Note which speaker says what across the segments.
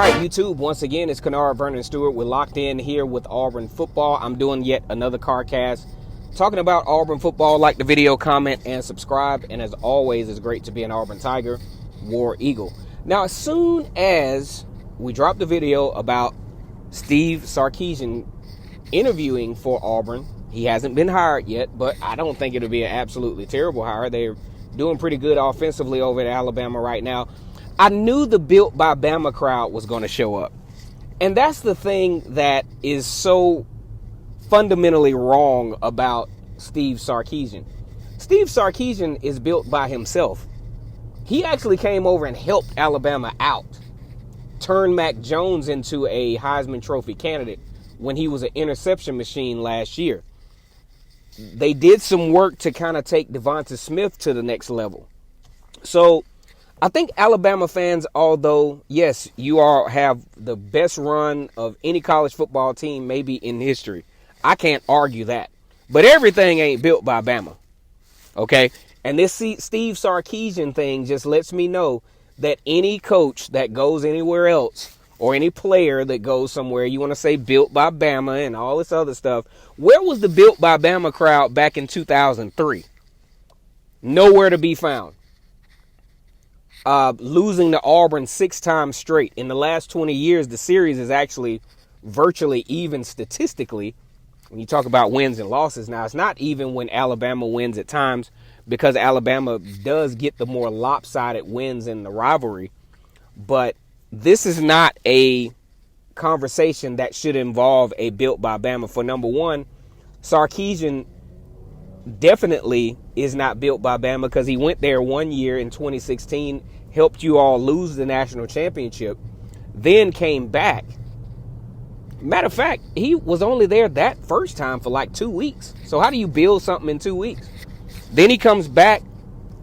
Speaker 1: right, YouTube, once again, it's Kennard Vernon Stewart. We're locked in here with Auburn football. I'm doing yet another CarCast talking about Auburn football. Like the video, comment, and subscribe. And as always, it's great to be an Auburn Tiger, War Eagle. Now, as soon as we drop the video about Steve Sarkisian interviewing for Auburn, he hasn't been hired yet, but I don't think it'll be an absolutely terrible hire. They're doing pretty good offensively over at Alabama right now. I knew the Built by Bama crowd was going to show up. And that's the thing that is so fundamentally wrong about Steve Sarkisian. Steve Sarkisian is built by himself. He actually came over and helped Alabama out, turned Mac Jones into a Heisman Trophy candidate when he was an interception machine last year. They did some work to kind of take Devonta Smith to the next level. So I think Alabama fans, although, yes, you all have the best run of any college football team maybe in history. I can't argue that. But everything ain't built by Bama. Okay? And this Steve Sarkisian thing just lets me know that any coach that goes anywhere else or any player that goes somewhere, you want to say built by Bama and all this other stuff. Where was the Built by Bama crowd back in 2003? Nowhere to be found. Losing to Auburn 6 times straight. In the last 20 years, the series is actually virtually even statistically when you talk about wins and losses. Now, it's not even when Alabama wins at times because Alabama does get the more lopsided wins in the rivalry. But this is not a conversation that should involve a Built by Bama. For number one, Sarkisian definitely is not built by Bama because he went there 1 year in 2016, helped you all lose the national championship, then came back. Matter of fact, he was only there that first time for like 2 weeks. So how do you build something in 2 weeks? Then he comes back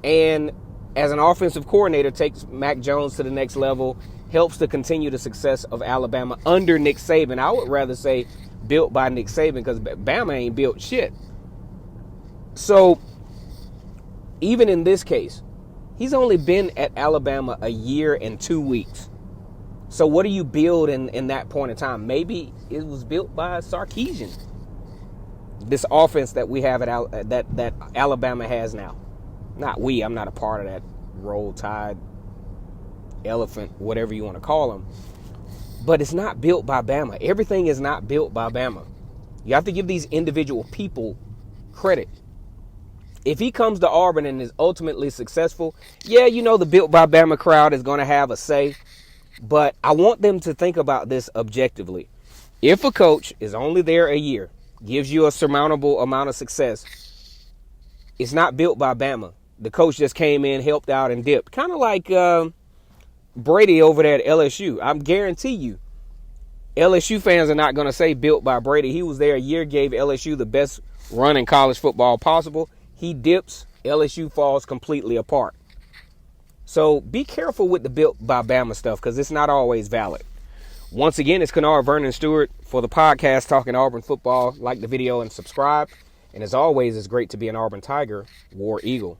Speaker 1: and as an offensive coordinator takes Mac Jones to the next level, helps to continue the success of Alabama under Nick Saban. I would rather say built by Nick Saban because Bama ain't built shit. So, even in this case, he's only been at Alabama a year and 2 weeks. So, what do you build in that point in time? Maybe it was built by Sarkisian. This offense that we have that Alabama has now. Not we. I'm not a part of that roll tide elephant, whatever you want to call them. But it's not built by Bama. Everything is not built by Bama. You have to give these individual people credit. If he comes to Auburn and is ultimately successful, yeah, you know the Built by Bama crowd is going to have a say. But I want them to think about this objectively. If a coach is only there a year, gives you a surmountable amount of success, it's not built by Bama. The coach just came in, helped out, and dipped. Kind of like Brady over there at LSU. I guarantee you, LSU fans are not going to say built by Brady. He was there a year, gave LSU the best run in college football possible. He dips, LSU falls completely apart. So be careful with the Built by Bama stuff because it's not always valid. Once again, it's Kennard Vernon Stewart for the podcast talking Auburn football. Like the video and subscribe. And as always, it's great to be an Auburn Tiger, War Eagle.